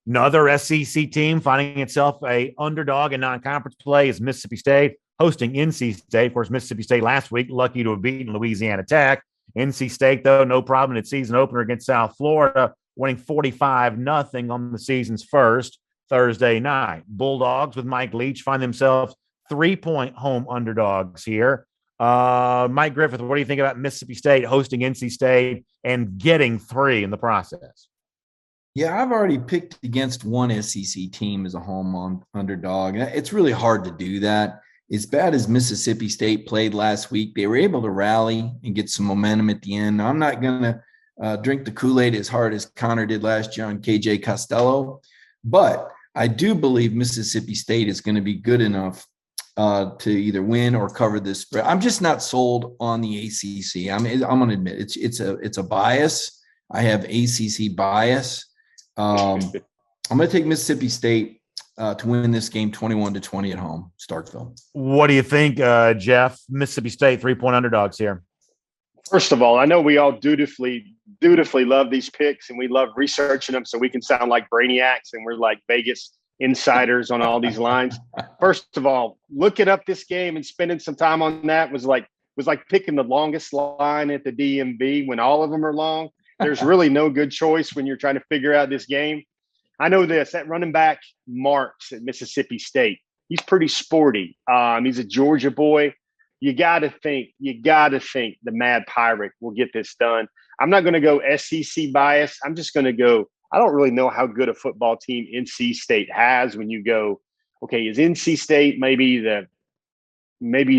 Another SEC team finding itself a underdog in non-conference play is Mississippi State hosting NC State. Of course, Mississippi State last week, lucky to have beaten Louisiana Tech. NC State, though, no problem in its season opener against South Florida, winning 45-0 on the season's first Thursday night. Bulldogs with Mike Leach find themselves 3-point home underdogs here. Mike Griffith, what do you think about Mississippi State hosting NC State and getting 3 in the process? Yeah, I've already picked against one SEC team as a home underdog. It's really hard to do that. As bad as Mississippi State played last week, they were able to rally and get some momentum at the end. I'm not going to drink the Kool-Aid as hard as Connor did last year on KJ Costello, but I do believe Mississippi State is going to be good enough to either win or cover this spread. I'm just not sold on the ACC. I'm going to admit it's a bias. I have ACC bias. I'm going to take Mississippi State to win this game 21-20 at home, Starkville. What do you think, Jeff? Mississippi State 3-point underdogs here. First of all, I know we all dutifully love these picks and we love researching them so we can sound like brainiacs and we're like Vegas insiders on all these lines. First of all, looking up this game and spending some time on that was like picking the longest line at the DMV when all of them are long. There's really no good choice when you're trying to figure out this game. I know this, that running back Marks at Mississippi State, he's pretty sporty. He's a Georgia boy. You got to think the Mad Pirate will get this done. I'm not going to go SEC bias. I'm just going to go, I don't really know how good a football team NC State has when you go, okay, is NC State maybe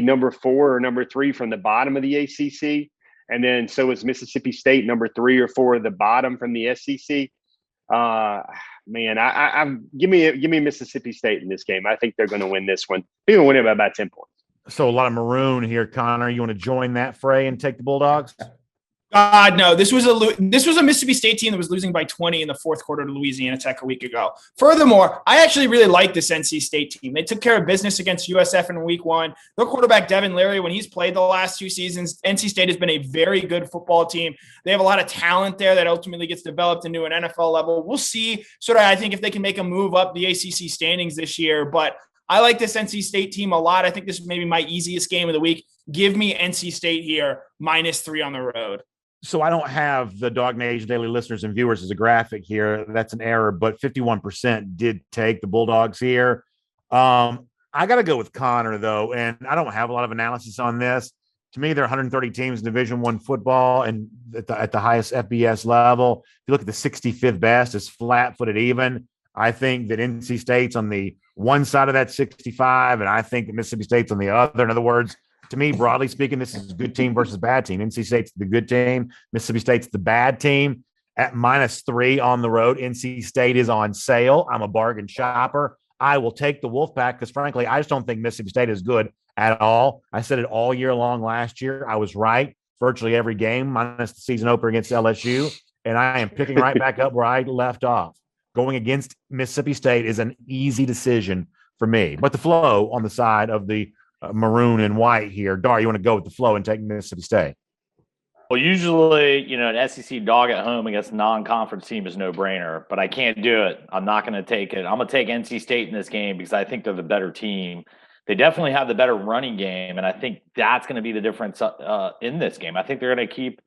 number 4 or number 3 from the bottom of the ACC? And then so is Mississippi State number 3 or 4 at the bottom from the SEC. Man, give me Mississippi State in this game. I think they're going to win this one. They're going to win it by about 10 points. So a lot of maroon here, Connor. You want to join that fray and take the Bulldogs? God, no. This was a Mississippi State team that was losing by 20 in the fourth quarter to Louisiana Tech a week ago. Furthermore, I actually really like this NC State team. They took care of business against USF in week 1. Their quarterback, Devin Leary, when he's played the last 2 seasons, NC State has been a very good football team. They have a lot of talent there that ultimately gets developed into an NFL level. We'll see I think if they can make a move up the ACC standings this year, but I like this NC State team a lot. I think this is maybe my easiest game of the week. Give me NC State here, -3 on the road. So I don't have the Dog Nation Daily listeners and viewers as a graphic here. That's an error, but 51% did take the Bulldogs here. I got to go with Connor, though, and I don't have a lot of analysis on this. To me, there are 130 teams in Division I football and at the highest FBS level. If you look at the 65th best, it's flat-footed even. I think that NC State's on the one side of that 65, and I think that Mississippi State's on the other. In other words, to me, broadly speaking, this is a good team versus bad team. NC State's the good team. Mississippi State's the bad team. At -3 on the road, NC State is on sale. I'm a bargain shopper. I will take the Wolfpack because, frankly, I just don't think Mississippi State is good at all. I said it all year long last year. I was right virtually every game, minus the season opener against LSU, and I am picking right back up where I left off. Going against Mississippi State is an easy decision for me. But the flow on the side of the maroon and white here. Dar, you want to go with the flow and take Mississippi State? Well, usually, an SEC dog at home against a non-conference team is no-brainer, but I can't do it. I'm not going to take it. I'm going to take NC State in this game because I think they're the better team. They definitely have the better running game, and I think that's going to be the difference in this game. I think they're going to keep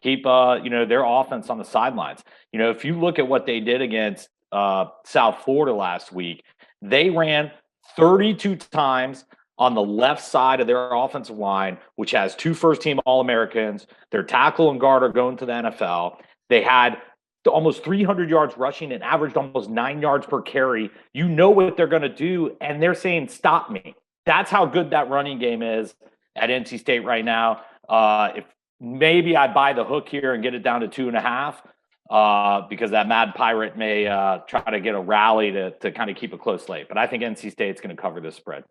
keep their offense on the sidelines. If you look at what they did against South Florida last week, they ran 32 times on the left side of their offensive line, which has 2 first-team All-Americans. Their tackle and guard are going to the NFL. They had almost 300 yards rushing and averaged almost 9 yards per carry. You know what they're going to do, and they're saying, stop me. That's how good that running game is at NC State right now. If maybe I buy the hook here and get it down to 2.5 because that Mad Pirate may try to get a rally to kind of keep it close late. But I think NC State's going to cover this spread.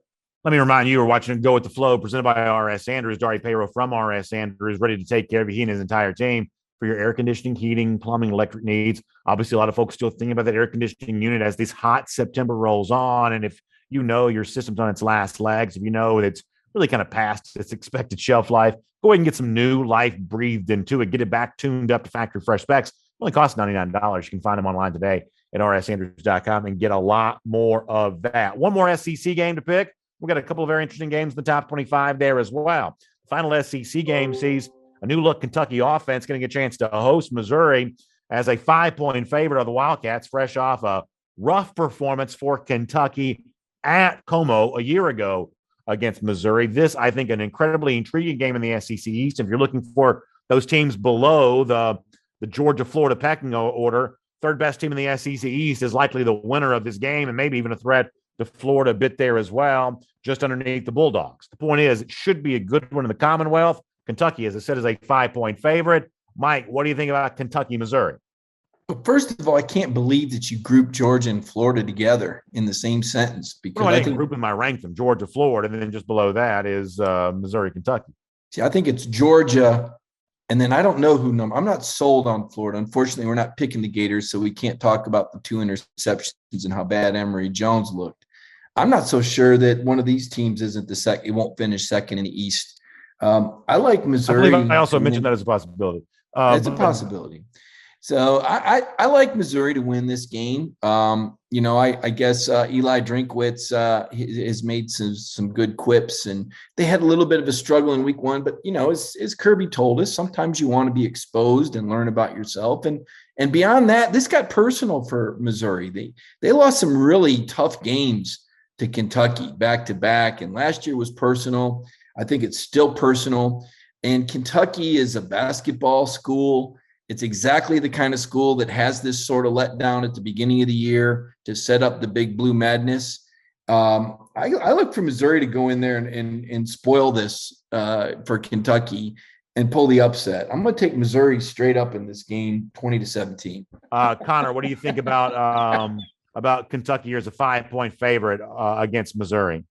Let me remind you, we're watching Go with the Flow, presented by R.S. Andrews. Dari Payro from R.S. Andrews, ready to take care of you, he and his entire team for your air conditioning, heating, plumbing, electric needs. Obviously, a lot of folks still thinking about that air conditioning unit as this hot September rolls on. And if you know your system's on its last legs, if you know it's really kind of past its expected shelf life, go ahead and get some new life breathed into it. Get it back tuned up to factory fresh specs. It only costs $99. You can find them online today at rsandrews.com and get a lot more of that. One more SEC game to pick. We've got a couple of very interesting games in the top 25 there as well. The final SEC game sees a new-look Kentucky offense getting a chance to host Missouri as a 5-point favorite of the Wildcats, fresh off a rough performance for Kentucky at Como a year ago against Missouri. This, I think, an incredibly intriguing game in the SEC East. If you're looking for those teams below the Georgia-Florida pecking order, third best team in the SEC East is likely the winner of this game and maybe even a threat to Florida a bit there as well, just underneath the Bulldogs. The point is, it should be a good one in the Commonwealth. Kentucky, as I said, is a 5-point favorite. Mike, what do you think about Kentucky, Missouri? Well, first of all, I can't believe that you group Georgia and Florida together in the same sentence. Because I didn't group them. I ranked them: Georgia, Florida, and then just below that is Missouri, Kentucky. See, I think it's Georgia, and then I don't know who number. I'm not sold on Florida. Unfortunately, we're not picking the Gators, so we can't talk about the 2 interceptions and how bad Emory Jones looked. I'm not so sure that one of these teams isn't the second. It won't finish second in the East. I like Missouri. I also mentioned that as a possibility. It's a possibility. So I like Missouri to win this game. I guess Eli Drinkwitz has made some good quips, and they had a little bit of a struggle in week 1. But, as Kirby told us, sometimes you want to be exposed and learn about yourself. And beyond that, this got personal for Missouri. They lost some really tough games to Kentucky back-to-back, and last year was personal. I think it's still personal. And Kentucky is a basketball school. It's exactly the kind of school that has this sort of letdown at the beginning of the year to set up the Big Blue Madness. I look for Missouri to go in there and spoil this for Kentucky and pull the upset. I'm going to take Missouri straight up in this game, 20-17. Connor, what do you think about Kentucky here as a 5-point favorite against Missouri?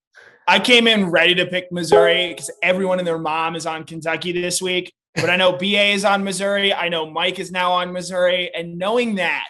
I came in ready to pick Missouri because everyone and their mom is on Kentucky this week. But I know BA is on Missouri. I know Mike is now on Missouri. And knowing that,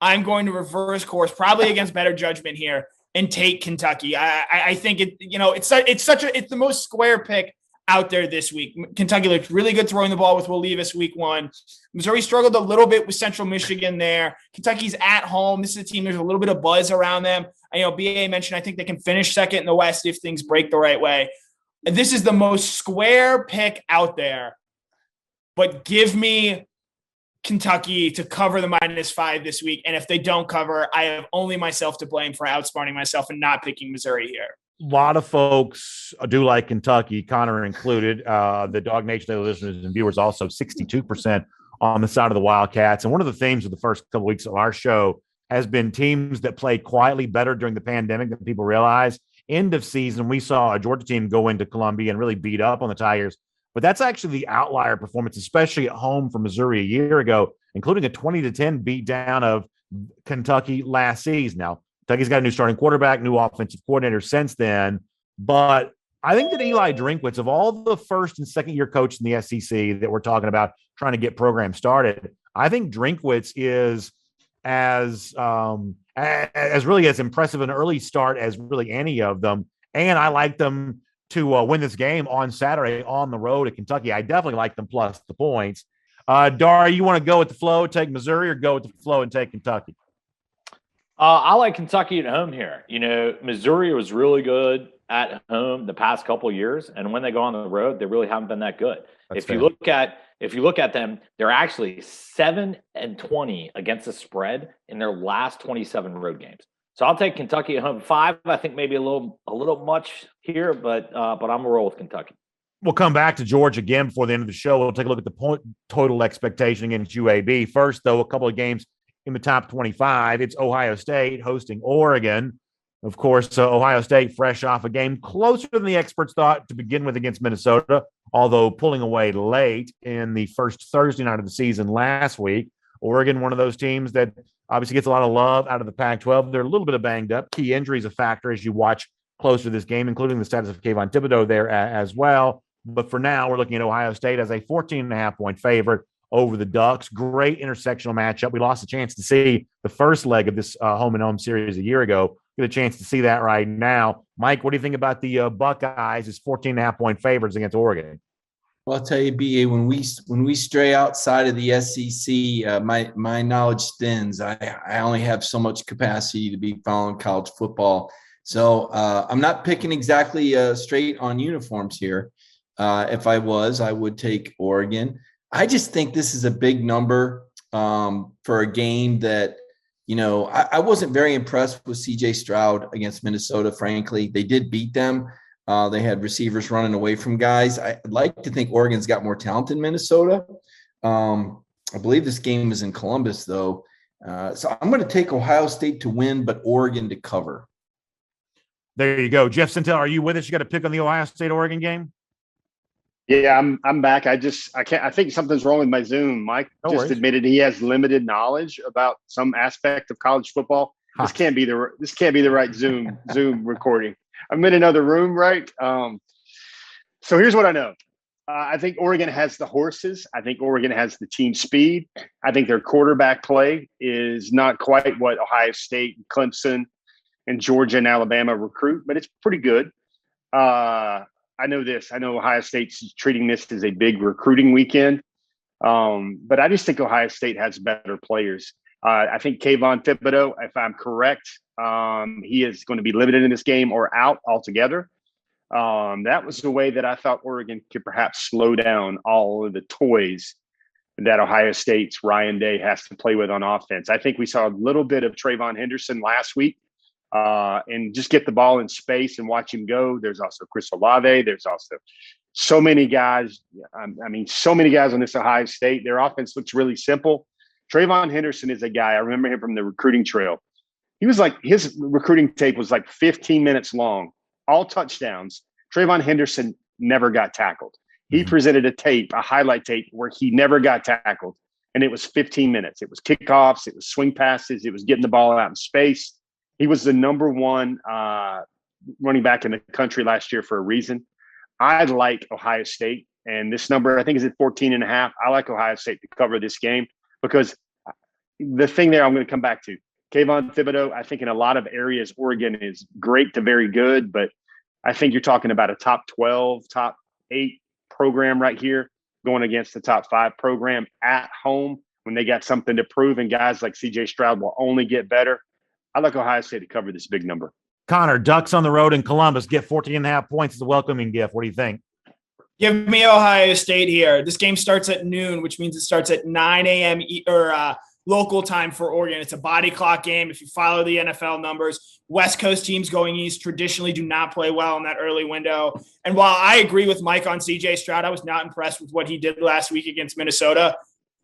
I'm going to reverse course, probably against better judgment here, and take Kentucky. I think it's the most square pick out there this week. Kentucky looked really good throwing the ball with Will Levis week 1. Missouri struggled a little bit with Central Michigan there. Kentucky's at home. This is a team, there's a little bit of buzz around them. BA mentioned, I think they can finish second in the West if things break the right way. And this is the most square pick out there. But give me Kentucky to cover the -5 this week. And if they don't cover, I have only myself to blame for outsmarting myself and not picking Missouri here. A lot of folks do like Kentucky, Connor included. The Dog Nation Daily listeners and viewers also 62% on the side of the Wildcats. And one of the themes of the first couple of weeks of our show has been teams that played quietly better during the pandemic than people realize. End of season, we saw a Georgia team go into Columbia and really beat up on the Tigers. But that's actually the outlier performance, especially at home for Missouri a year ago, including a 20-10 beatdown of Kentucky last season. Now, Kentucky's got a new starting quarterback, new offensive coordinator since then. But I think that Eli Drinkwitz, of all the first and second year coaches in the SEC that we're talking about trying to get programs started, I think Drinkwitz is as really as impressive an early start as really any of them. And I like them to win this game on Saturday on the road at Kentucky. I definitely like them plus the points. Dar, you want to go with the flow, take Missouri, or go with the flow and take Kentucky? I like Kentucky at home here. Missouri was really good at home the past couple of years, and when they go on the road, they really haven't been that good. If you look at them, they're actually 7-20 against the spread in their last 27 road games. So I'll take Kentucky at home 5. I think maybe a little much here, but I'm gonna roll with Kentucky. We'll come back to Georgia again before the end of the show. We'll take a look at the point total expectation against UAB. First, though, a couple of games in the top 25. It's Ohio State hosting Oregon. Of course, Ohio State fresh off a game closer than the experts thought to begin with against Minnesota, although pulling away late in the first Thursday night of the season last week. Oregon, one of those teams that obviously gets a lot of love out of the Pac-12. They're a little bit banged up. Key injuries a factor as you watch closer to this game, including the status of Kayvon Thibodeau there as well. But for now, we're looking at Ohio State as a 14.5-point favorite over the Ducks. Great intersectional matchup. We lost a chance to see the first leg of this home-and-home series a year ago. Get a chance to see that right now. Mike, what do you think about the Buckeyes as 14.5-point favorites against Oregon? Well, I'll tell you, BA, when we stray outside of the SEC, my knowledge thins. I only have so much capacity to be following college football. So I'm not picking exactly straight on uniforms here. If I was, I would take Oregon. I just think this is a big number for a game that, I wasn't very impressed with C.J. Stroud against Minnesota, frankly. They did beat them. They had receivers running away from guys. I'd like to think Oregon's got more talent than Minnesota. I believe this game is in Columbus, though. So I'm going to take Ohio State to win, but Oregon to cover. There you go. Jeff Sintel, are you with us? You got to pick on the Ohio State-Oregon game? Yeah, I'm back. I think something's wrong with my Zoom. Mike admitted he has limited knowledge about some aspect of college football. This can't be the right Zoom recording. I'm in another room, right? So here's what I know. I think Oregon has the horses. I think Oregon has the team speed. I think their quarterback play is not quite what Ohio State, Clemson, and Georgia and Alabama recruit, but it's pretty good. I know this. I know Ohio State's treating this as a big recruiting weekend, but I just think Ohio State has better players. I think Kayvon Thibodeau, if I'm correct, he is going to be limited in this game or out altogether. That was the way that I thought Oregon could perhaps slow down all of the toys that Ohio State's Ryan Day has to play with on offense. I think we saw a little bit of Trayvon Henderson last week. And just get the ball in space and watch him go. There's also Chris Olave. There's also so many guys. So many guys on this Ohio State. Their offense looks really simple. Trayvon Henderson is a guy. I remember him from the recruiting trail. His recruiting tape was like 15 minutes long, all touchdowns. Trayvon Henderson never got tackled. He presented a highlight tape where he never got tackled. And it was 15 minutes. It was kickoffs. It was swing passes. It was getting the ball out in space. He was the number one running back in the country last year for a reason. I like Ohio State, and this number I think is at 14.5. I like Ohio State to cover this game because the thing there I'm going to come back to, Kayvon Thibodeau, I think in a lot of areas, Oregon is great to very good, but I think you're talking about a top 12, top 8 program right here going against the top 5 program at home when they got something to prove, and guys like C.J. Stroud will only get better. I like Ohio State to cover this big number. Connor, Ducks on the road in Columbus get 14.5 points as a welcoming gift. What do you think? Give me Ohio State here. This game starts at noon, which means it starts at 9 a.m. Local time for Oregon. It's a body clock game. If you follow the NFL numbers, West Coast teams going east traditionally do not play well in that early window. And while I agree with Mike on C.J. Stroud, I was not impressed with what he did last week against Minnesota.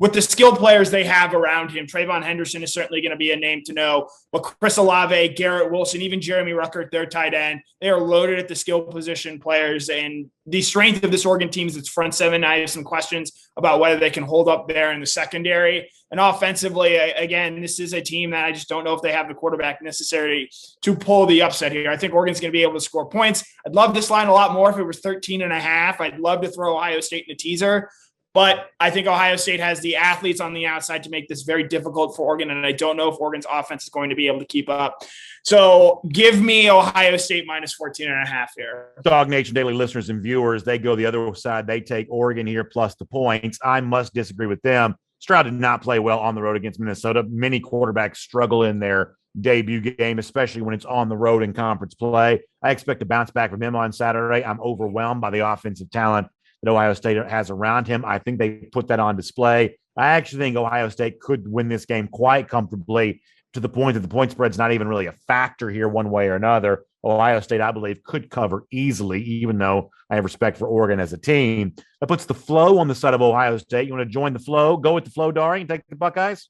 With the skilled players they have around him, Trayvon Henderson is certainly going to be a name to know. But Chris Olave, Garrett Wilson, even Jeremy Ruckert, their tight end, they are loaded at the skill position players. And the strength of this Oregon team is its front seven. I have some questions about whether they can hold up there in the secondary. And offensively, again, this is a team that I just don't know if they have the quarterback necessary to pull the upset here. I think Oregon's going to be able to score points. I'd love this line a lot more if it was 13.5. I'd love to throw Ohio State in the teaser. But I think Ohio State has the athletes on the outside to make this very difficult for Oregon, and I don't know if Oregon's offense is going to be able to keep up. So give me Ohio State minus 14.5 here. Dog Nation Daily listeners and viewers, they go the other side. They take Oregon here plus the points. I must disagree with them. Stroud did not play well on the road against Minnesota. Many quarterbacks struggle in their debut game, especially when it's on the road in conference play. I expect a bounce back from him on Saturday. I'm overwhelmed by the offensive talent that Ohio State has around him. I think they put that on display. I actually think Ohio State could win this game quite comfortably, to the point that the point spread's not even really a factor here one way or another. Ohio State, I believe, could cover easily, even though I have respect for Oregon as a team. That puts the flow on the side of Ohio State. You want to join the flow? Go with the flow, Dari, and take the Buckeyes?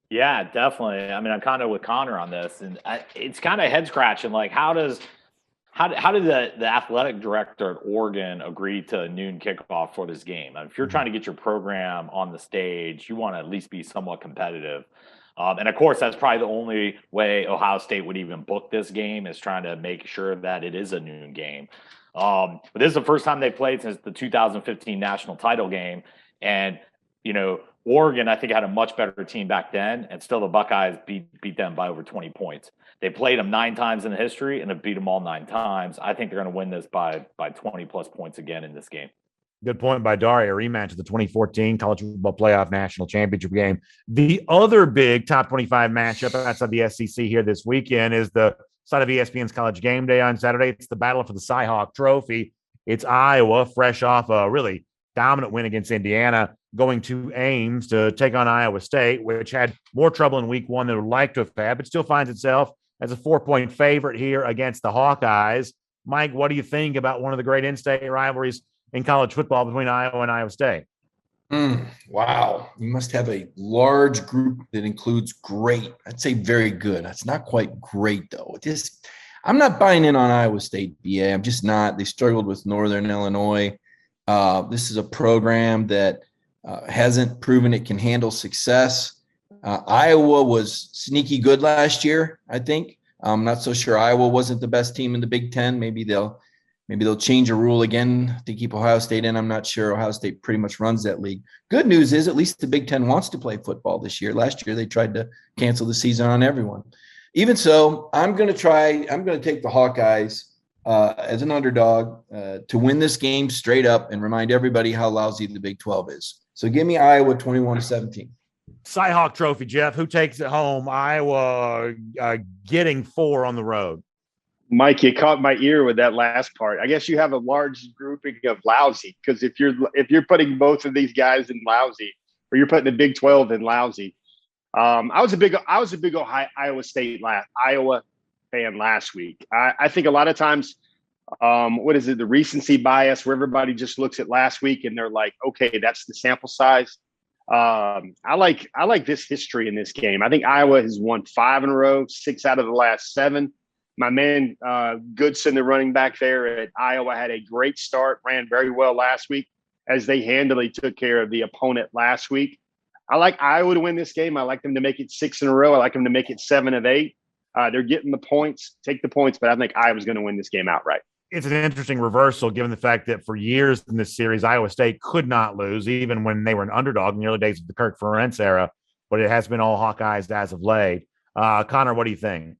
Yeah, definitely. I mean, I'm kind of with Connor on this, and it's kind of head scratching. Like, how did the athletic director at Oregon agree to a noon kickoff for this game? I mean, if you're trying to get your program on the stage, you want to at least be somewhat competitive. And of course, that's probably the only way Ohio State would even book this game, is trying to make sure that it is a noon game. But this is the first time they played since the 2015 national title game. And, Oregon, I think, had a much better team back then, and still the Buckeyes beat them by over 20 points. They played them 9 times in the history and have beat them all 9 times. I think they're going to win this by 20-plus points again in this game. Good point by Dari. A rematch of the 2014 College Football Playoff National Championship game. The other big top 25 matchup outside the SEC here this weekend is the side of ESPN's College Game Day on Saturday. It's the battle for the Cy-Hawk Trophy. It's Iowa, fresh off a really dominant win against Indiana, going to Ames to take on Iowa State, which had more trouble in week 1 than it would like to have had, but still finds itself as a 4-point favorite here against the Hawkeyes. Mike, what do you think about one of the great in-state rivalries in college football between Iowa and Iowa State? Wow. You must have a large group that includes great. I'd say very good. That's not quite great, though. I'm not buying in on Iowa State, BA. I'm just not. They struggled with Northern Illinois. This is a program that hasn't proven it can handle success. Iowa was sneaky good last year, I think. I'm not so sure Iowa wasn't the best team in the Big Ten. Maybe they'll change a rule again to keep Ohio State in. I'm not sure. Ohio State pretty much runs that league. Good news is at least the Big Ten wants to play football this year. Last year, they tried to cancel the season on everyone. Even so, I'm going to take the Hawkeyes as an underdog to win this game straight up and remind everybody how lousy the Big 12 is. So give me Iowa 21-17. Cy-Hawk Trophy, Jeff. Who takes it home? Iowa getting 4 on the road. Mike, you caught my ear with that last part. I guess you have a large grouping of lousy, because if you're putting both of these guys in lousy, or you're putting the Big 12 in lousy. I was a big Iowa fan last week. I think a lot of times, the recency bias, where everybody just looks at last week and they're like, okay, that's the sample size. I like this history in this game. I think Iowa has won 5 in a row, 6 out of the last 7. My man Goodson, the running back there at Iowa, had a great start, ran very well last week as they handily took care of the opponent last week. I like Iowa to win this game. I like them to make it 6 in a row. I like them to make it 7 of 8. They're getting the points, take the points, but I think Iowa's going to win this game outright. It's an interesting reversal, given the fact that for years in this series, Iowa State could not lose, even when they were an underdog in the early days of the Kirk Ferentz era, but it has been all Hawkeyes as of late. Connor, what do you think?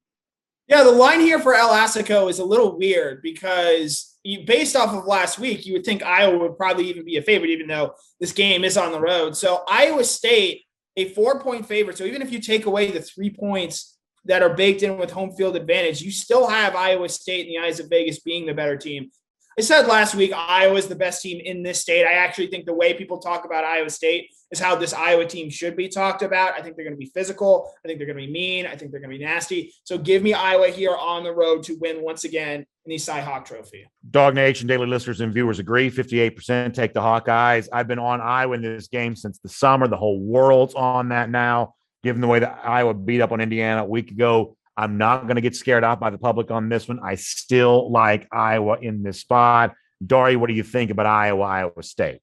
Yeah, the line here for El Assico is a little weird, because based off of last week, you would think Iowa would probably even be a favorite, even though this game is on the road. So Iowa State, a 4-point favorite. So even if you take away the 3 points that are baked in with home field advantage, you still have Iowa State in the eyes of Vegas being the better team. I said last week, Iowa is the best team in this state. I actually think the way people talk about Iowa State is how this Iowa team should be talked about. I think they're going to be physical. I think they're going to be mean. I think they're going to be nasty. So give me Iowa here on the road to win once again in the Cy-Hawk Trophy. Dog Nation daily listeners and viewers agree. 58% take the Hawkeyes. I've been on Iowa in this game since the summer. The whole world's on that now, given the way that Iowa beat up on Indiana a week ago. I'm not going to get scared off by the public on this one. I still like Iowa in this spot. Dari, what do you think about Iowa State?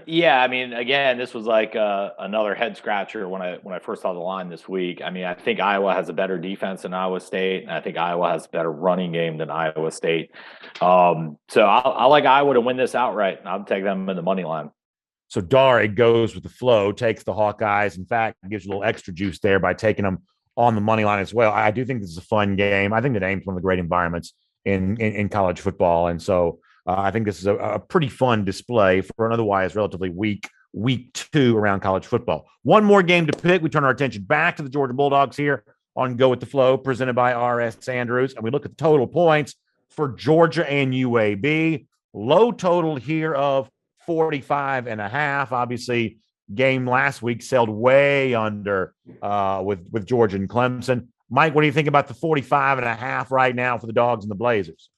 Yeah, I mean, again, this was like another head scratcher when I first saw the line this week. I mean, I think Iowa has a better defense than Iowa State, and I think Iowa has a better running game than Iowa State. So I like Iowa to win this outright, and I'll take them in the money line. So Dari goes with the flow, takes the Hawkeyes. In fact, gives you a little extra juice there by taking them on the money line as well. I do think this is a fun game. I think that Ames one of the great environments in college football. And so I think this is a pretty fun display for an otherwise relatively weak week 2 around college football. One more game to pick. We turn our attention back to the Georgia Bulldogs here on Go with the Flow, presented by R.S. Andrews. And we look at the total points for Georgia and UAB. Low total here of 45.5. Obviously, game last week sailed way under with Georgia and Clemson. Mike, what do you think about the 45.5 right now for the Dogs and the Blazers?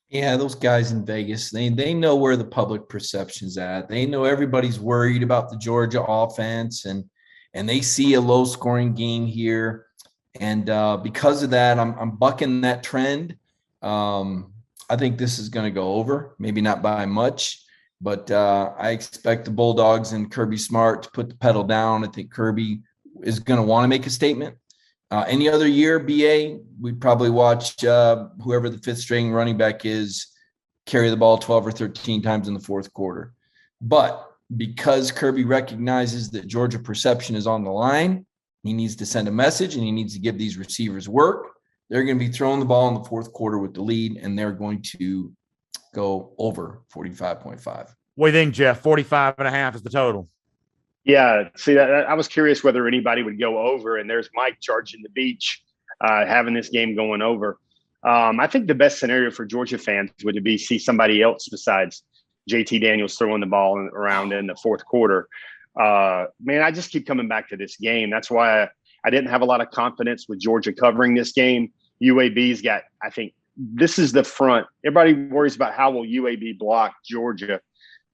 Yeah, those guys in Vegas, they know where the public perception's at. They know everybody's worried about the Georgia offense, and they see a low scoring game here. And because of that, I'm bucking that trend. I think this is going to go over, maybe not by much, but I expect the Bulldogs and Kirby Smart to put the pedal down. I think Kirby is going to want to make a statement. Any other year, BA, we'd probably watch whoever the fifth string running back is carry the ball 12 or 13 times in the fourth quarter. But because Kirby recognizes that Georgia perception is on the line, he needs to send a message and he needs to give these receivers work. They're going to be throwing the ball in the fourth quarter with the lead, and they're going to go over 45.5. What do you think, Jeff? 45.5 is the total. Yeah, see, I was curious whether anybody would go over, and there's Mike charging the beach, having this game going over. I think the best scenario for Georgia fans would be see somebody else besides JT Daniels throwing the ball around in the fourth quarter. Man, I just keep coming back to this game. That's why I didn't have a lot of confidence with Georgia covering this game. UAB's got, I think, this is the front. Everybody worries about how will UAB block Georgia.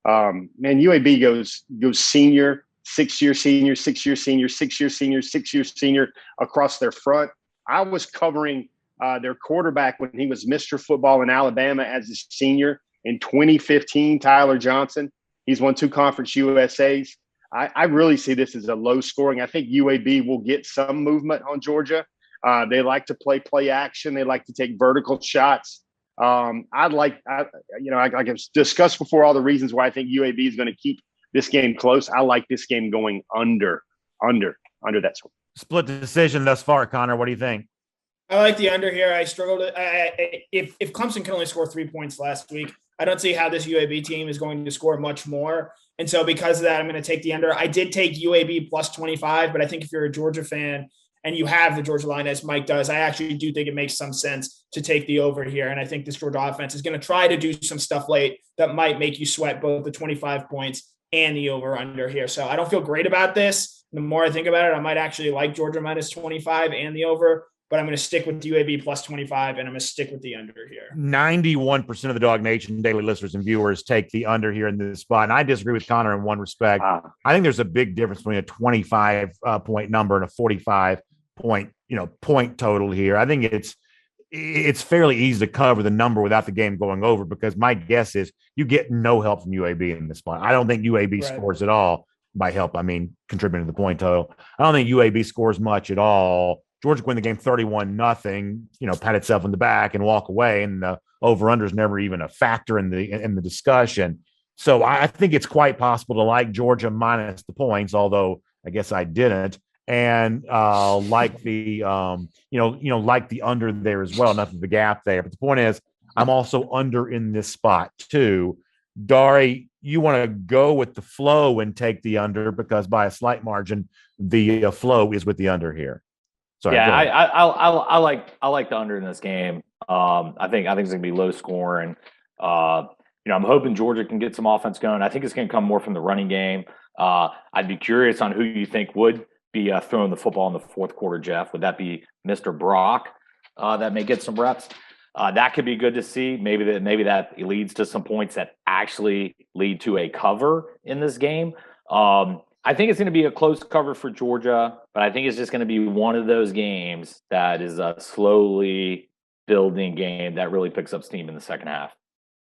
Man, UAB goes senior, 6-year senior, 6-year senior, 6-year senior, 6-year senior across their front. I was covering their quarterback when he was Mr. Football in Alabama as a senior in 2015, Tyler Johnson. He's won 2 Conference USAs. I really see this as a low scoring. I think UAB will get some movement on Georgia. They like to play action. They like to take vertical shots. I discussed before all the reasons why I think UAB is going to keep this game close. I like this game going under that score. Split decision thus far, Connor. What do you think? I like the under here. I struggled. If Clemson can only score 3 points last week, I don't see how this UAB team is going to score much more. And so because of that, I'm going to take the under. I did take UAB plus 25, but I think if you're a Georgia fan and you have the Georgia line as Mike does, I actually do think it makes some sense to take the over here. And I think this Georgia offense is going to try to do some stuff late that might make you sweat both the 25 points and the over under here. So I don't feel great about this. The more I think about it, I might actually like Georgia minus 25 and the over, but I'm going to stick with UAB plus 25, and I'm going to stick with the under here. 91% of the Dog Nation daily listeners and viewers take the under here in this spot. And I disagree with Connor in one respect. I think there's a big difference between a 25 point number and a 45 point total here. I think it's fairly easy to cover the number without the game going over, because my guess is you get no help from UAB in this spot. I don't think UAB scores at all. By help, I mean contributing to the point total. I don't think UAB scores much at all. Georgia win the game 31-0, pat itself in the back and walk away, and the over-under is never even a factor in the discussion. So I think it's quite possible to like Georgia minus the points, although I guess I didn't, and like the like the under there as well. Enough of the gap there, but the point is I'm also under in this spot too. Dari, you want to go with the flow and take the under because by a slight margin, the flow is with the under here. Sorry, yeah, I like the under in this game. I think it's going to be low scoring. I'm hoping Georgia can get some offense going. I think it's going to come more from the running game. I'd be curious on who you think would be throwing the football in the fourth quarter, Jeff. Would that be Mr. Brock that may get some reps? That could be good to see. Maybe that leads to some points that actually lead to a cover in this game. I think it's going to be a close cover for Georgia, but I think it's just going to be one of those games that is a slowly building game that really picks up steam in the second half.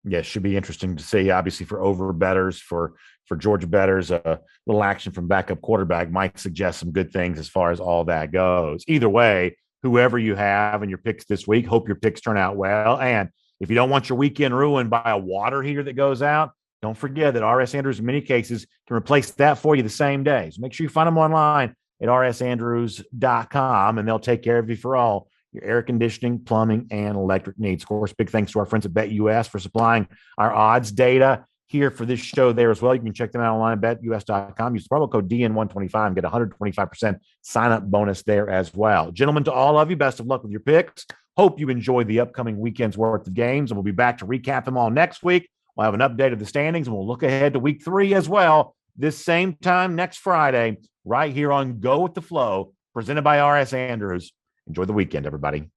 Yeah, should be interesting to see. Obviously, for over bettors, for Georgia bettors, a little action from backup quarterback might suggest some good things as far as all that goes. Either way, whoever you have in your picks this week, hope your picks turn out well. And if you don't want your weekend ruined by a water heater that goes out, don't forget that RS Andrews, in many cases, can replace that for you the same day. So make sure you find them online at rsandrews.com, and they'll take care of you for all your air conditioning, plumbing, and electric needs. Of course, big thanks to our friends at BetUS for supplying our odds data here for this show there as well. You can check them out online at betus.com. Use the promo code DN125 and get 125% sign-up bonus there as well. Gentlemen, to all of you, best of luck with your picks. Hope you enjoy the upcoming weekend's worth of games, and we'll be back to recap them all next week. We'll have an update of the standings, and we'll look ahead to week 3 as well. This same time next Friday, right here on Go with the Flow, presented by RS Andrews. Enjoy the weekend, everybody.